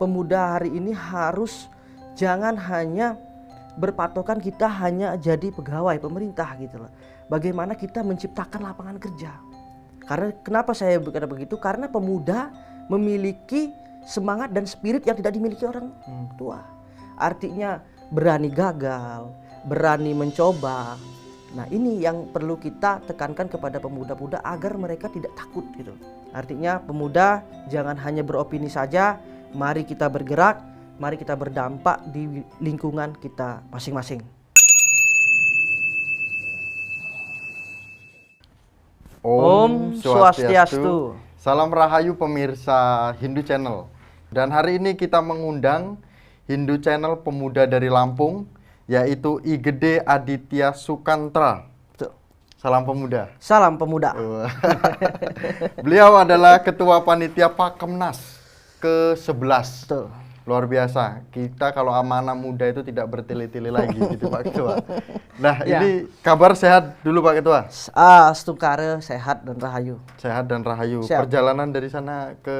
pemuda hari ini harus jangan hanya berpatokan kita hanya jadi pegawai pemerintah gitu loh. Bagaimana kita menciptakan lapangan kerja. Karena kenapa saya berkata begitu? Karena pemuda memiliki semangat dan spirit yang tidak dimiliki orang tua. Artinya berani gagal, berani mencoba. Nah, ini yang perlu kita tekankan kepada pemuda-pemuda agar mereka tidak takut gitu. Artinya pemuda jangan hanya beropini saja, mari kita bergerak, mari kita berdampak di lingkungan kita masing-masing. Om Swastiastu. Salam Rahayu pemirsa Hindu Channel. Dan hari ini kita mengundang Hindu Channel pemuda dari Lampung, yaitu I Gede Aditya Sukantra. Betul. Salam pemuda. Salam pemuda. Beliau adalah Ketua Panitia Pakemnas ke-11. Betul. Luar biasa. Kita kalau amanah muda itu tidak bertele-tele lagi gitu Pak Ketua. Nah, Ya. ini kabar sehat dulu Pak Ketua. Stukare sehat dan rahayu. Sehat dan rahayu. Siap. Perjalanan dari sana ke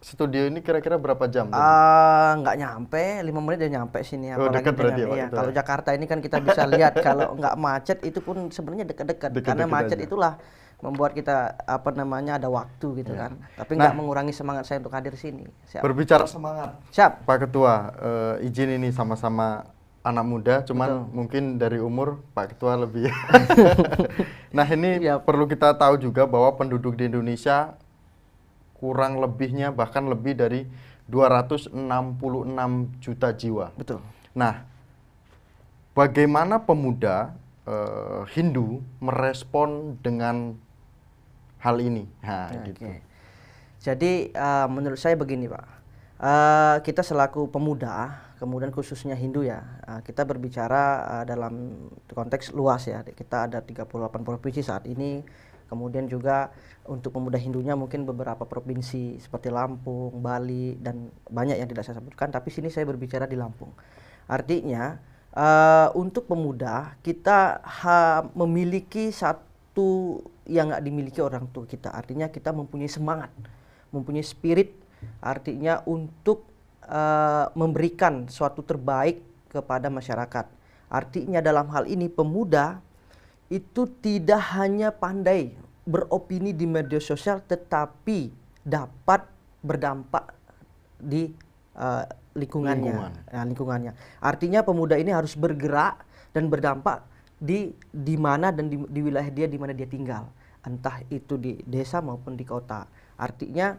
studio ini kira-kira berapa jam? Nggak nyampe 5 menit udah nyampe sini. Oh, Apalagi dekat berarti ya, dengan, Pak iya, Ketua. kalau Jakarta ini kan kita bisa lihat kalau nggak macet itu pun sebenarnya dekat-dekat. Karena Dekat-dekat macet aja. itulah membuat kita ada waktu gitu kan. Tapi Nah. nggak mengurangi semangat saya untuk hadir sini. Siap. Berbicara semangat, Siap. Pak Ketua, izin ini sama-sama anak muda, cuman Betul. mungkin dari umur Pak Ketua lebih. Nah, ini Iya. perlu kita tahu juga bahwa penduduk di Indonesia kurang lebihnya bahkan lebih dari 266 juta jiwa. Betul. Nah, bagaimana pemuda Hindu merespon dengan hal ini? Nah, gitu. Oke. Jadi menurut saya begini Pak, kita selaku pemuda, kemudian khususnya Hindu ya, kita berbicara dalam konteks luas ya. Kita ada 38 provinsi saat ini, kemudian juga untuk pemuda Hindunya mungkin beberapa provinsi seperti Lampung, Bali, dan banyak yang tidak saya sebutkan, tapi sini saya berbicara di Lampung. Artinya untuk pemuda kita memiliki satu yang nggak dimiliki orang tua kita. Artinya kita mempunyai semangat, mempunyai spirit, artinya untuk memberikan suatu terbaik kepada masyarakat. Artinya dalam hal ini pemuda itu tidak hanya pandai beropini di media sosial, tetapi dapat berdampak di lingkungannya. Artinya pemuda ini harus bergerak dan berdampak di mana dan di wilayah dia di mana dia tinggal, entah itu di desa maupun di kota. Artinya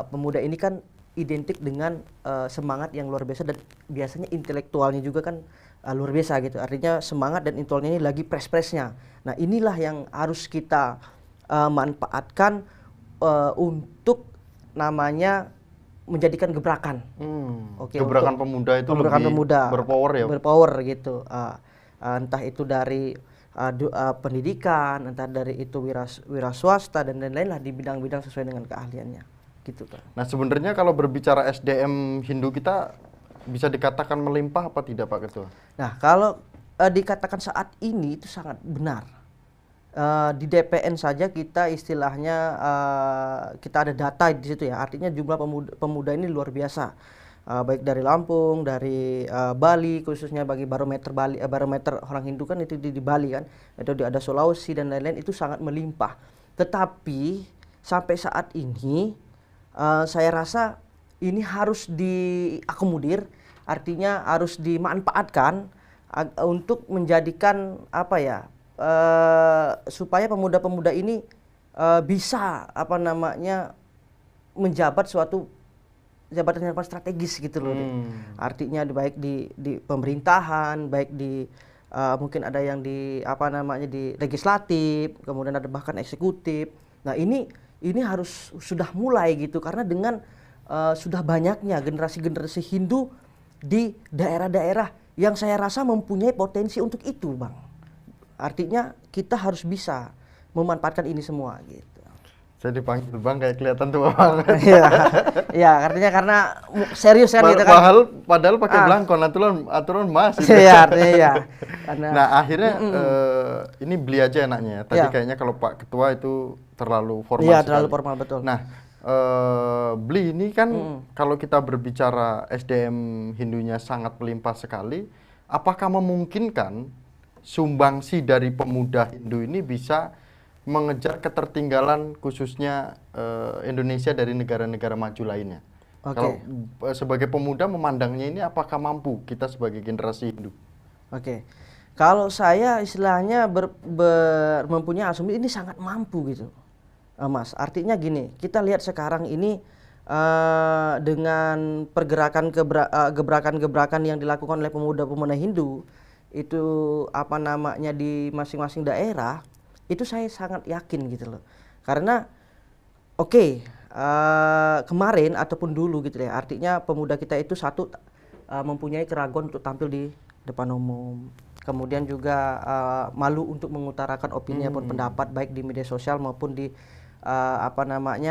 pemuda ini kan identik dengan semangat yang luar biasa dan biasanya intelektualnya juga kan luar biasa gitu. Artinya semangat dan intelektualnya ini lagi pres-presnya. Nah, inilah yang harus kita manfaatkan untuk namanya menjadikan gebrakan. Oke, Gebrakan untuk pemuda itu gebrakan lebih pemuda berpower ya? Berpower gitu. Entah itu dari pendidikan, entah dari itu wira swasta dan lain-lain lah di bidang-bidang sesuai dengan keahliannya. Gitu kan. Nah, sebenarnya kalau berbicara SDM Hindu kita bisa dikatakan melimpah apa tidak Pak Ketua? Nah, kalau dikatakan saat ini itu sangat benar. Di DPN saja kita istilahnya kita ada data di situ ya. Artinya jumlah pemuda ini luar biasa. Baik dari Lampung, dari Bali, khususnya bagi barometer Bali, barometer orang Hindu kan itu di Bali kan. Itu ada Sulawesi dan lain-lain, itu sangat melimpah. Tetapi sampai saat ini saya rasa ini harus diakomodir, artinya harus dimanfaatkan untuk menjadikan apa ya, supaya pemuda-pemuda ini bisa apa namanya menjabat suatu jabatan strategis gitu loh. Artinya baik di pemerintahan, baik di mungkin ada yang di apa namanya di legislatif, kemudian ada bahkan eksekutif. Nah, ini harus sudah mulai gitu, karena dengan sudah banyaknya generasi-generasi Hindu di daerah-daerah yang saya rasa mempunyai potensi untuk itu, Bang. Artinya kita harus bisa memanfaatkan ini semua gitu. Saya dipanggil Bang kayak kelihatan tua banget. Iya, artinya karena serius kan gitu kan. Padahal pakai belangkon, aturan Mas. Iya, artinya iya. Karena Nah, akhirnya ini beli aja enaknya. Tadi Ya. kayaknya kalau Pak Ketua itu terlalu formal iya, sekali. terlalu formal, betul. Nah, Beli ini kan kalau kita berbicara SDM Hindunya sangat melimpah sekali, apakah memungkinkan sumbangsi dari pemuda Hindu ini bisa mengejar ketertinggalan khususnya Indonesia dari negara-negara maju lainnya? Kalau sebagai pemuda memandangnya ini apakah mampu kita sebagai generasi Hindu? Kalau saya istilahnya mempunyai asumsi ini sangat mampu gitu. Mas, artinya gini, kita lihat sekarang ini dengan pergerakan gebrakan-gebrakan yang dilakukan oleh pemuda-pemuda Hindu itu apa namanya di masing-masing daerah, itu saya sangat yakin gitu loh. Karena kemarin ataupun dulu gitu ya, artinya pemuda kita itu satu mempunyai keraguan untuk tampil di depan umum. Kemudian juga malu untuk mengutarakan opini ataupun pendapat baik di media sosial maupun di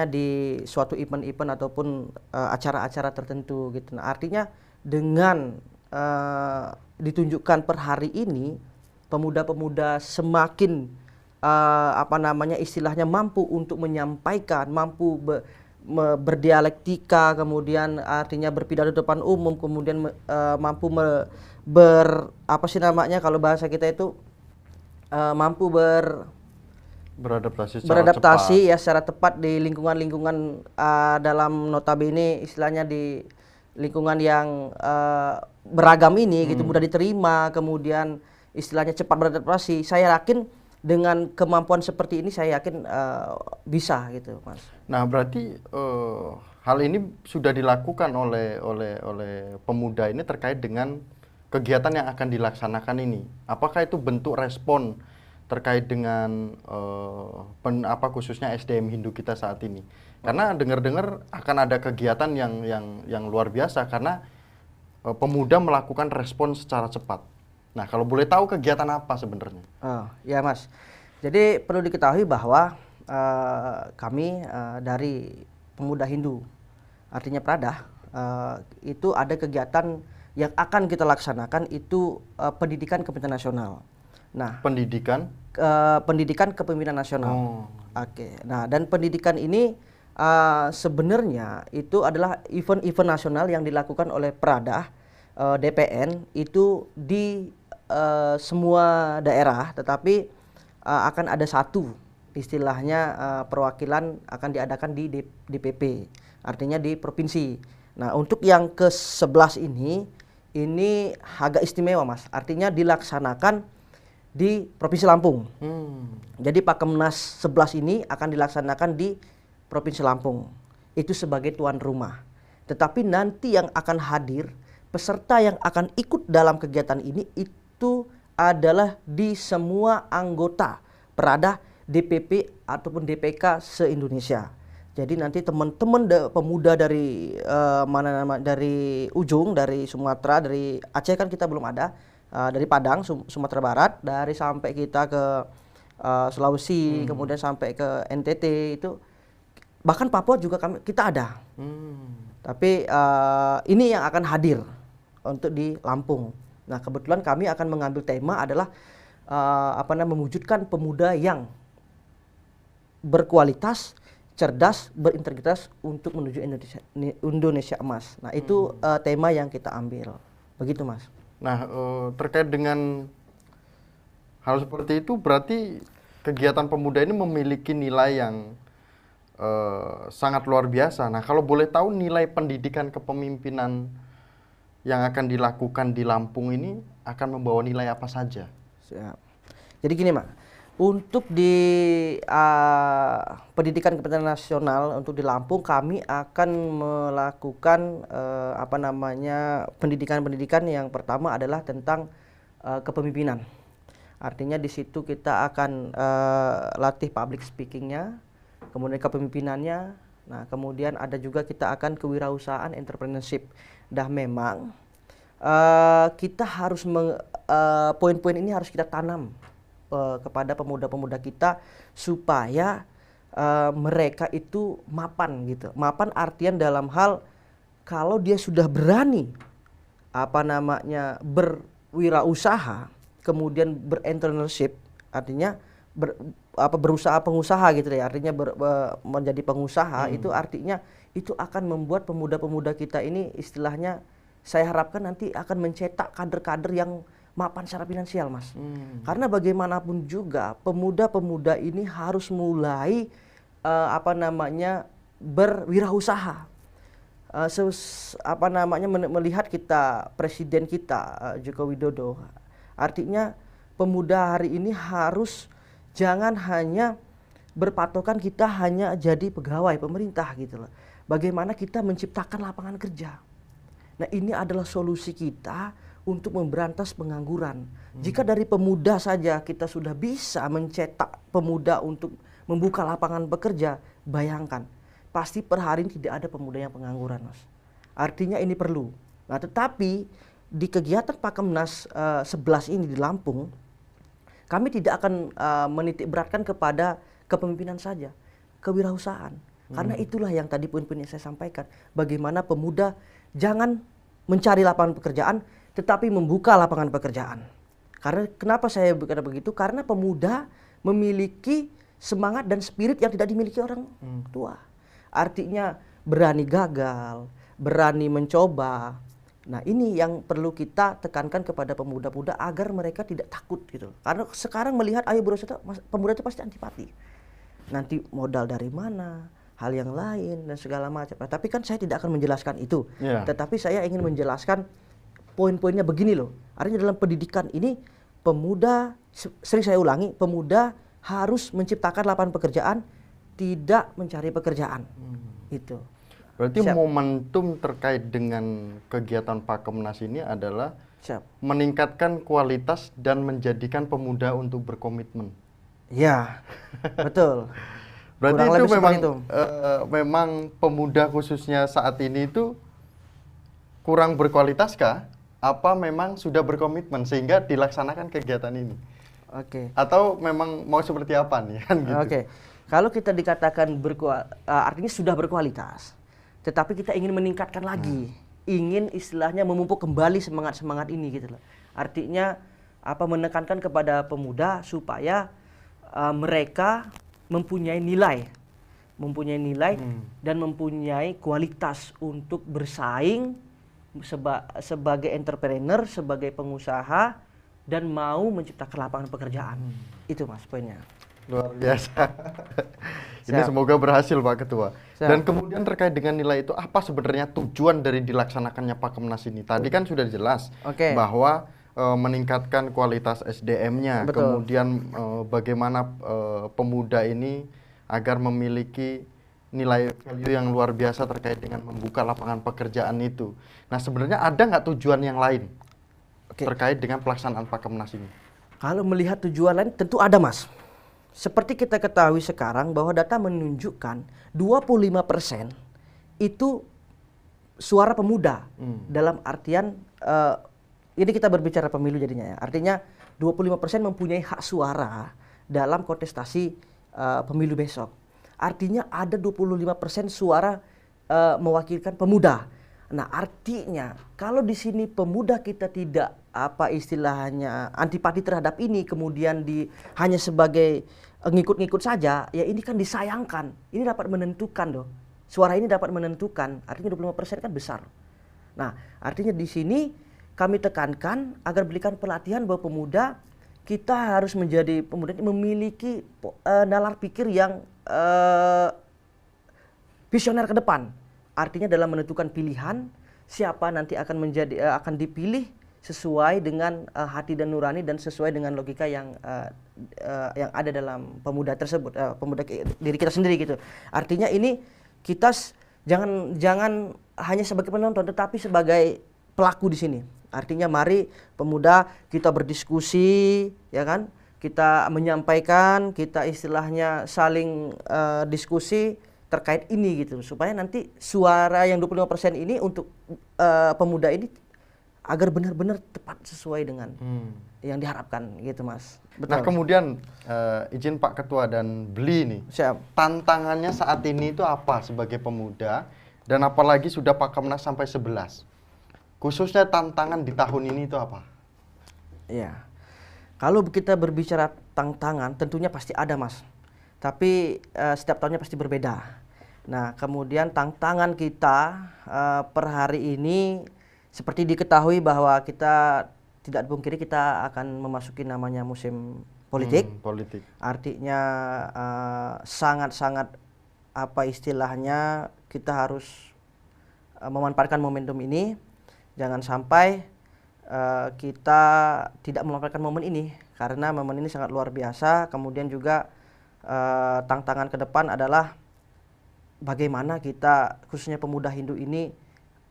di suatu event-event ataupun acara-acara tertentu gitu. Nah, artinya dengan ditunjukkan per hari ini pemuda-pemuda semakin istilahnya mampu untuk menyampaikan, mampu berdialektika, kemudian artinya berpidato depan umum, kemudian mampu kalau bahasa kita itu mampu beradaptasi secara tepat di lingkungan-lingkungan dalam notabene istilahnya di lingkungan yang beragam ini gitu, mudah diterima, kemudian istilahnya cepat beradaptasi. Saya yakin dengan kemampuan seperti ini saya yakin bisa gitu, Mas. Nah, berarti hal ini sudah dilakukan oleh pemuda ini terkait dengan kegiatan yang akan dilaksanakan ini. Apakah itu bentuk respon terkait dengan khususnya SDM Hindu kita saat ini? Karena dengar-dengar akan ada kegiatan yang luar biasa karena pemuda melakukan respon secara cepat. Nah, kalau boleh tahu kegiatan apa sebenarnya? Ya, Mas. Jadi perlu diketahui bahwa kami dari pemuda Hindu, artinya Pradah, itu ada kegiatan yang akan kita laksanakan itu pendidikan kepemimpinan nasional. Nah, pendidikan kepemimpinan nasional. Nah, dan pendidikan ini sebenarnya itu adalah event-event nasional yang dilakukan oleh Pradah DPN itu di semua daerah, tetapi akan ada satu istilahnya perwakilan akan diadakan di DPP, artinya di provinsi. Nah, untuk yang ke-11 ini agak istimewa, Mas. Artinya dilaksanakan di Provinsi Lampung. Jadi Pakemnas 11 ini akan dilaksanakan di Provinsi Lampung. Itu sebagai tuan rumah. Tetapi nanti yang akan hadir, peserta yang akan ikut dalam kegiatan ini itu adalah di semua anggota Pradah, DPP ataupun DPK se-Indonesia. Jadi nanti teman-teman pemuda dari dari ujung, dari Sumatera, dari Aceh kan kita belum ada, dari Padang, Sumatera Barat, dari sampai kita ke Sulawesi, kemudian sampai ke NTT itu, bahkan Papua juga kita ada. Tapi ini yang akan hadir untuk di Lampung. Nah, kebetulan kami akan mengambil tema adalah mewujudkan pemuda yang berkualitas, cerdas, berintegritas untuk menuju Indonesia emas. Nah, itu tema yang kita ambil. Begitu, Mas. Nah, terkait dengan hal seperti itu berarti kegiatan pemuda ini memiliki nilai yang sangat luar biasa. Nah, kalau boleh tahu nilai pendidikan kepemimpinan yang akan dilakukan di Lampung ini akan membawa nilai apa saja? Siap. Jadi gini, Mak. Untuk di pendidikan kepemimpinan nasional untuk di Lampung kami akan melakukan pendidikan yang pertama adalah tentang kepemimpinan. Artinya di situ kita akan latih public speakingnya, kemudian kepemimpinannya. Nah, kemudian ada juga kita akan kewirausahaan entrepreneurship. Dah memang kita harus poin-poin ini harus kita tanam kepada pemuda-pemuda kita supaya mereka itu mapan gitu. Mapan artian dalam hal kalau dia sudah berani berwirausaha, kemudian berentrepreneurship, artinya berusaha pengusaha gitu ya, artinya menjadi pengusaha itu artinya itu akan membuat pemuda-pemuda kita ini istilahnya saya harapkan nanti akan mencetak kader-kader yang mapan secara finansial, Mas. Karena bagaimanapun juga pemuda-pemuda ini harus mulai berwirausaha. Melihat kita presiden kita Joko Widodo, artinya pemuda hari ini harus jangan hanya berpatokan kita hanya jadi pegawai pemerintah gitu loh. Bagaimana kita menciptakan lapangan kerja. Nah, ini adalah solusi kita untuk memberantas pengangguran. Jika dari pemuda saja kita sudah bisa mencetak pemuda untuk membuka lapangan pekerja, bayangkan, pasti per hari ini tidak ada pemuda yang pengangguran, Mas. Artinya ini perlu. Nah, tetapi di kegiatan Pakemnas 11 ini di Lampung, kami tidak akan menitik beratkan kepada kepemimpinan saja, kewirausahaan. Karena itulah yang tadi poin-poin yang saya sampaikan. Bagaimana pemuda jangan mencari lapangan pekerjaan, tetapi membuka lapangan pekerjaan. Karena kenapa saya berkata begitu? Karena pemuda memiliki semangat dan spirit yang tidak dimiliki orang tua. Artinya berani gagal, berani mencoba. Nah, ini yang perlu kita tekankan kepada pemuda-pemuda agar mereka tidak takut gitu. Karena sekarang melihat ayo berusaha, pemuda itu pasti antipati. Nanti modal dari mana, hal yang lain dan segala macam. Nah, tapi kan saya tidak akan menjelaskan itu. Tetapi saya ingin menjelaskan poin-poinnya begini loh. Artinya dalam pendidikan ini pemuda, sering saya ulangi, pemuda harus menciptakan lapangan pekerjaan, tidak mencari pekerjaan. Itu. Berarti momentum terkait dengan kegiatan Pakemnas ini adalah meningkatkan kualitas dan menjadikan pemuda untuk berkomitmen. Ya, betul. Berarti itu memang pemuda khususnya saat ini itu kurang berkualitas kah? Apa memang sudah berkomitmen sehingga dilaksanakan kegiatan ini? Atau memang mau seperti apa nih kan gitu? Kalau kita dikatakan artinya sudah berkualitas, tetapi kita ingin meningkatkan lagi, ingin istilahnya memupuk kembali semangat ini gitu loh. Artinya menekankan kepada pemuda supaya mereka mempunyai nilai dan mempunyai kualitas untuk bersaing sebagai entrepreneur, sebagai pengusaha dan mau menciptakan lapangan pekerjaan. Itu Mas poinnya. Luar biasa. Ini semoga berhasil Pak Ketua. Dan kemudian terkait dengan nilai itu, apa sebenarnya tujuan dari dilaksanakannya Pakemnas ini? Tadi kan sudah jelas bahwa meningkatkan kualitas SDM-nya, kemudian bagaimana pemuda ini agar memiliki nilai value yang luar biasa terkait dengan membuka lapangan pekerjaan itu. Nah, sebenarnya ada nggak tujuan yang lain terkait dengan pelaksanaan Pakemnas ini? Kalau melihat tujuan lain tentu ada, Mas. Seperti kita ketahui sekarang bahwa data menunjukkan 25% itu suara pemuda. Dalam artian ini kita berbicara pemilu jadinya ya. Artinya 25% mempunyai hak suara dalam kontestasi pemilu besok. Artinya ada 25% suara mewakilkan pemuda. Nah, artinya kalau di sini pemuda kita tidak istilahnya antipati terhadap ini, kemudian hanya sebagai ngikut-ngikut saja, ya ini kan disayangkan. Ini dapat menentukan loh. Suara ini dapat menentukan. Artinya 25% kan besar. Nah, artinya di sini kami tekankan agar berikan pelatihan bahwa pemuda kita harus menjadi pemuda yang memiliki nalar pikir yang visioner ke depan. Artinya dalam menentukan pilihan siapa nanti akan dipilih sesuai dengan hati dan nurani dan sesuai dengan logika yang ada dalam pemuda tersebut, pemuda diri kita sendiri gitu. Artinya ini kita jangan hanya sebagai penonton tetapi sebagai pelaku di sini. Artinya mari pemuda kita berdiskusi, ya kan? Kita menyampaikan, kita istilahnya saling diskusi terkait ini gitu, supaya nanti suara yang 25% ini untuk pemuda ini agar benar-benar tepat sesuai dengan yang diharapkan gitu, Mas. Betul. Nah, kemudian izin Pak Ketua dan Beli nih. Tantangannya saat ini itu apa sebagai pemuda dan apalagi sudah Pakemnas sampai 11. Khususnya tantangan di tahun ini itu apa? Iya. Kalau kita berbicara tantangan tentunya pasti ada, Mas. Tapi setiap tahunnya pasti berbeda. Nah, kemudian tantangan kita per hari ini seperti diketahui bahwa kita tidak dipungkiri kita akan memasuki namanya musim politik. Politik. Artinya sangat-sangat apa istilahnya kita harus memanfaatkan momentum ini. Jangan sampai kita tidak memanfaatkan momen ini karena momen ini sangat luar biasa. Kemudian juga tantangan ke depan adalah bagaimana kita khususnya pemuda Hindu ini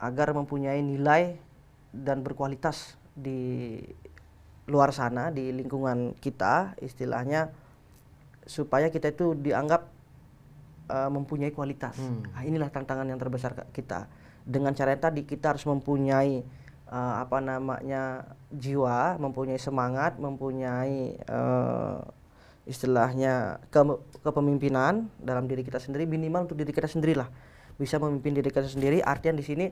agar mempunyai nilai dan berkualitas di luar sana, di lingkungan kita istilahnya, supaya kita itu dianggap mempunyai kualitas. Nah, inilah tantangan yang terbesar kita. Dengan cara yang tadi kita harus mempunyai apa namanya jiwa, mempunyai semangat, mempunyai istilahnya kepemimpinan dalam diri kita sendiri, minimal untuk diri kita sendirilah. Bisa memimpin diri kita sendiri, artian di sini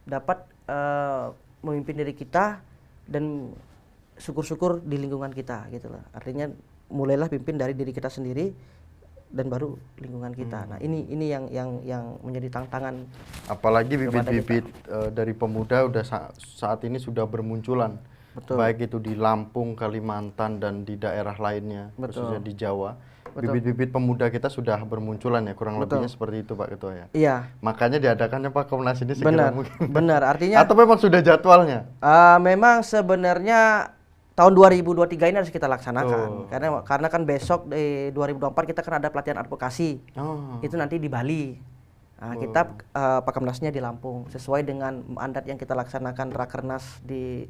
dapat memimpin diri kita dan syukur-syukur di lingkungan kita gitu loh. Artinya mulailah pimpin dari diri kita sendiri dan baru lingkungan kita. Nah, ini yang menjadi tantangan. Apalagi bibit-bibit dari pemuda saat ini sudah bermunculan. Betul. Baik itu di Lampung, Kalimantan dan di daerah lainnya, khususnya di Jawa. Bibit-bibit pemuda kita sudah bermunculan ya, kurang lebihnya seperti itu Pak Ketua ya. Iya. Makanya diadakannya Pakomnas ini segera mungkin. Benar, artinya atau memang sudah jadwalnya? Memang sebenarnya tahun 2023 ini harus kita laksanakan. Karena kan besok di 2024 kita kan ada pelatihan advokasi. Itu nanti di Bali. Nah, kita Pakomnasnya di Lampung sesuai dengan mandat yang kita laksanakan Rakernas di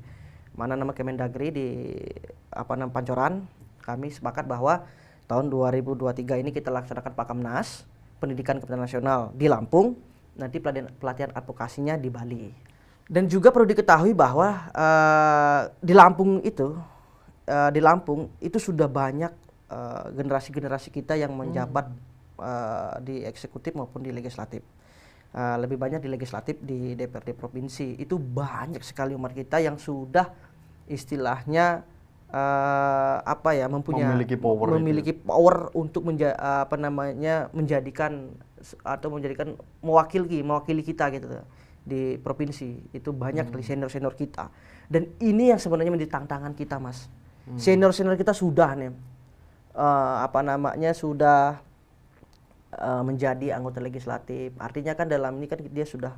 Kemendagri di Pancoran. Kami sepakat bahwa tahun 2023 ini kita laksanakan Pakomnas Pendidikan Kepemimpinan Nasional di Lampung, nanti pelatihan advokasinya di Bali. Dan juga perlu diketahui bahwa di Lampung itu sudah banyak generasi-generasi kita yang menjabat di eksekutif maupun di legislatif. Lebih banyak di legislatif, di DPRD provinsi. Itu banyak sekali umat kita yang sudah istilahnya memiliki power untuk menjadikan mewakili kita gitu di provinsi. Itu banyak senior kita, dan ini yang sebenarnya menjadi tantangan kita, Mas. Senior kita sudah sudah menjadi anggota legislatif. Artinya kan dalam ini kan dia sudah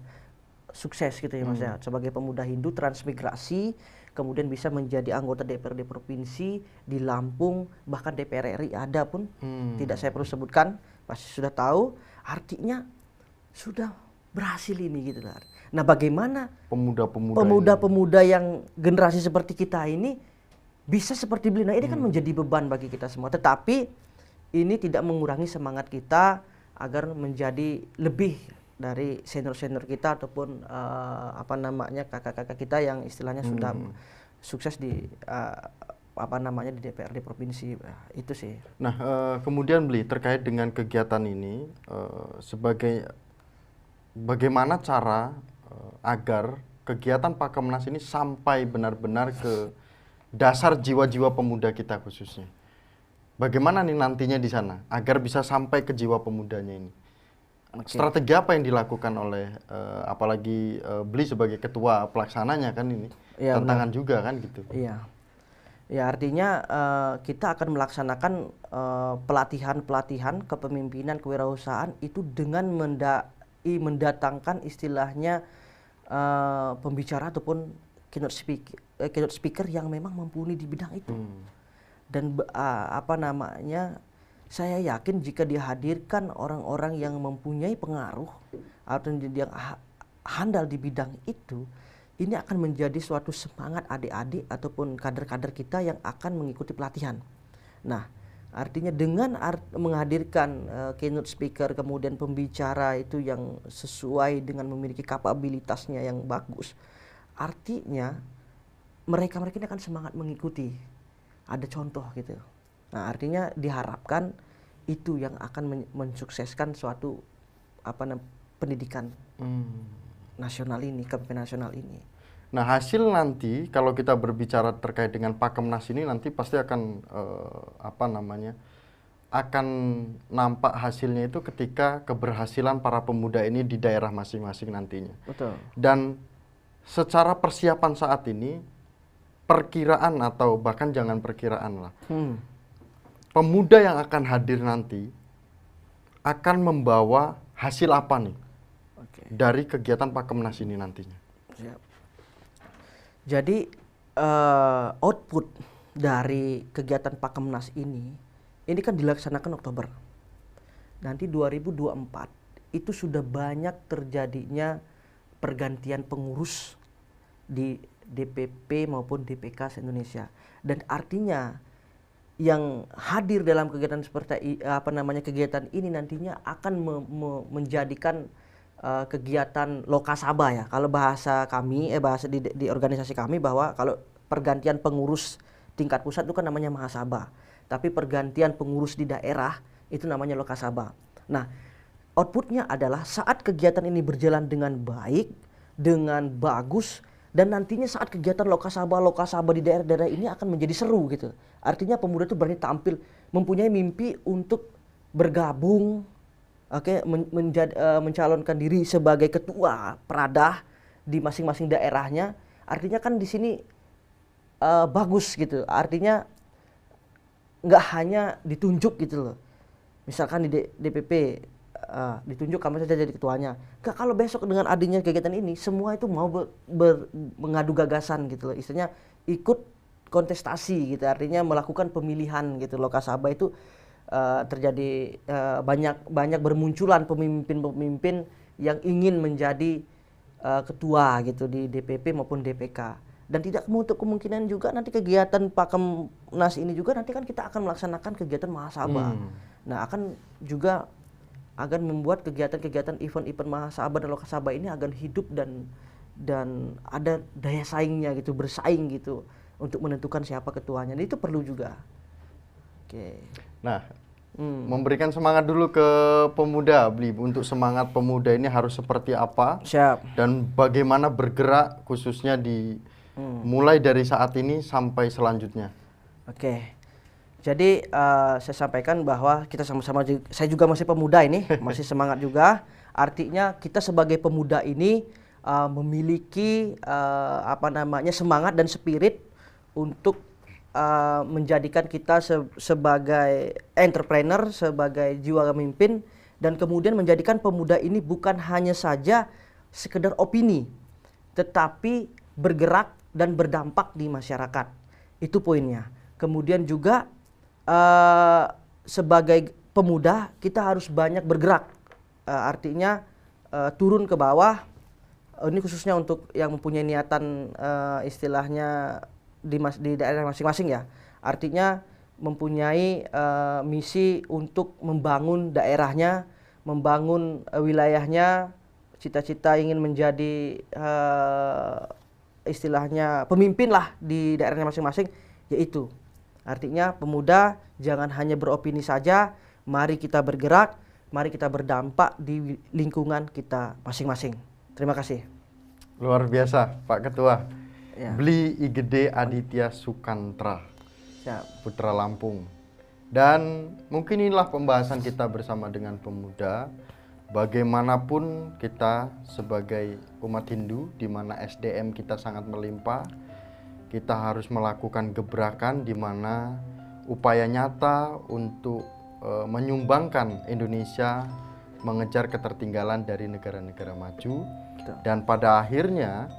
sukses gitu ya, Mas ya, sebagai pemuda Hindu transmigrasi, kemudian bisa menjadi anggota DPRD provinsi di Lampung, bahkan DPR RI ada pun tidak saya perlu sebutkan, pasti sudah tahu. Artinya sudah berhasil ini gitu lah. Nah, bagaimana pemuda-pemuda yang generasi seperti kita ini bisa seperti beliau? Nah, ini kan menjadi beban bagi kita semua. Tetapi ini tidak mengurangi semangat kita agar menjadi lebih dari senior kita ataupun kakak-kakak kita yang istilahnya sudah sukses di di DPRD provinsi. Itu sih. Nah, kemudian terkait dengan kegiatan ini bagaimana cara agar kegiatan Pakomnas ini sampai benar-benar ke dasar jiwa-jiwa pemuda kita khususnya. Bagaimana nih nantinya di sana agar bisa sampai ke jiwa pemudanya ini? Strategi apa yang dilakukan oleh apalagi Bli sebagai ketua pelaksananya kan ini tantangan juga kan gitu. Iya. Ya, artinya kita akan melaksanakan pelatihan kepemimpinan kewirausahaan itu dengan mendatangkan istilahnya pembicara ataupun keynote speaker yang memang mumpuni di bidang itu. Dan saya yakin jika dihadirkan orang-orang yang mempunyai pengaruh atau yang handal di bidang itu, ini akan menjadi suatu semangat adik-adik ataupun kader-kader kita yang akan mengikuti pelatihan. Nah, artinya dengan menghadirkan keynote speaker kemudian pembicara itu yang sesuai dengan memiliki kapabilitasnya yang bagus, artinya mereka ini akan semangat mengikuti. Ada contoh gitu. Nah, artinya diharapkan itu yang akan mensukseskan suatu pendidikan nasional ini, kepemimpinan nasional ini. Nah, hasil nanti kalau kita berbicara terkait dengan Pakemnas ini nanti pasti akan akan nampak hasilnya itu ketika keberhasilan para pemuda ini di daerah masing-masing nantinya. Betul. Dan secara persiapan saat ini, perkiraan atau bahkan jangan perkiraan lah, pemuda yang akan hadir nanti akan membawa hasil apa nih dari kegiatan Pakemnas ini nantinya? Siap. Jadi output dari kegiatan Pakemnas ini kan dilaksanakan Oktober. Nanti 2024 itu sudah banyak terjadinya pergantian pengurus di DPP maupun DPK se-Indonesia. Dan artinya yang hadir dalam kegiatan seperti kegiatan ini nantinya akan menjadikan kegiatan lokasaba ya. Kalau bahasa kami bahasa di organisasi kami, bahwa kalau pergantian pengurus tingkat pusat itu kan namanya mahasaba. Tapi pergantian pengurus di daerah itu namanya lokasaba. Nah, outputnya adalah saat kegiatan ini berjalan dengan baik, dengan bagus, dan nantinya saat kegiatan lokasaba di daerah-daerah ini akan menjadi seru gitu. Artinya pemuda itu berani tampil, mempunyai mimpi untuk bergabung, mencalonkan diri sebagai ketua peradah di masing-masing daerahnya. Artinya kan di sini bagus gitu. Artinya nggak hanya ditunjuk gitu loh. Misalkan di DPP ditunjuk kamu saja jadi ketuanya. Kalau besok dengan adanya kegiatan ini, semua itu mau mengadu gagasan gitu loh. Istilahnya ikut kontestasi gitu. Artinya melakukan pemilihan gitu. Lokasaba itu terjadi banyak bermunculan pemimpin-pemimpin yang ingin menjadi ketua gitu di DPP maupun DPK. Dan tidak menutup kemungkinan juga nanti kegiatan Pakemnas ini juga nanti kan kita akan melaksanakan kegiatan mahasaba. Nah, akan membuat kegiatan-kegiatan event-event mahasaba dan lokasaba ini akan hidup dan ada daya saingnya gitu, bersaing gitu untuk menentukan siapa ketuanya. Dan itu perlu juga. Oke. Nah, memberikan semangat dulu ke pemuda, Bli, untuk semangat pemuda ini harus seperti apa? Siap. Dan bagaimana bergerak khususnya mulai dari saat ini sampai selanjutnya. Oke. Jadi saya sampaikan bahwa kita sama-sama, saya juga masih pemuda ini, masih semangat juga. Artinya kita sebagai pemuda ini memiliki semangat dan spirit untuk menjadikan kita sebagai entrepreneur, sebagai jiwa pemimpin, dan kemudian menjadikan pemuda ini bukan hanya saja sekedar opini, tetapi bergerak dan berdampak di masyarakat. Itu poinnya. Kemudian juga sebagai pemuda kita harus banyak bergerak. Artinya turun ke bawah. Ini khususnya untuk yang mempunyai niatan istilahnya di daerah masing-masing ya. Artinya mempunyai misi untuk membangun daerahnya, membangun wilayahnya, cita-cita ingin menjadi istilahnya pemimpin lah di daerahnya masing-masing, yaitu artinya pemuda jangan hanya beropini saja, mari kita bergerak, mari kita berdampak di lingkungan kita masing-masing. Terima kasih. Luar biasa Pak Ketua. Ya. Bli Igede Aditya Sukantra, Siap. Putra Lampung. Dan mungkin inilah pembahasan kita bersama dengan pemuda. Bagaimanapun kita sebagai umat Hindu, di mana SDM kita sangat melimpah, kita harus melakukan gebrakan di mana upaya nyata untuk menyumbangkan Indonesia mengejar ketertinggalan dari negara-negara maju. Dan pada akhirnya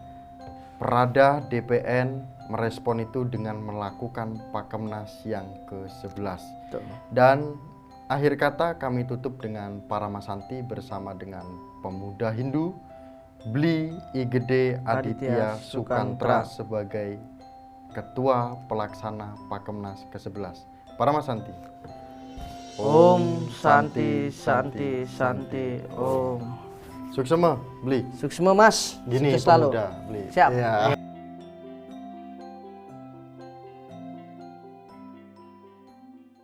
Perada DPN merespon itu dengan melakukan Pakemnas yang ke-11. Dan akhir kata kami tutup dengan Paramasanti bersama dengan pemuda Hindu Bli Igede Aditya Sukantra sebagai Ketua Pelaksana Pakemnas ke-11. Paramasanti. Om Santi Santi Santi Om. Suksema, Bli. Suksema Mas. Gini sukses selalu. pemuda, Bli. Siap. Ya.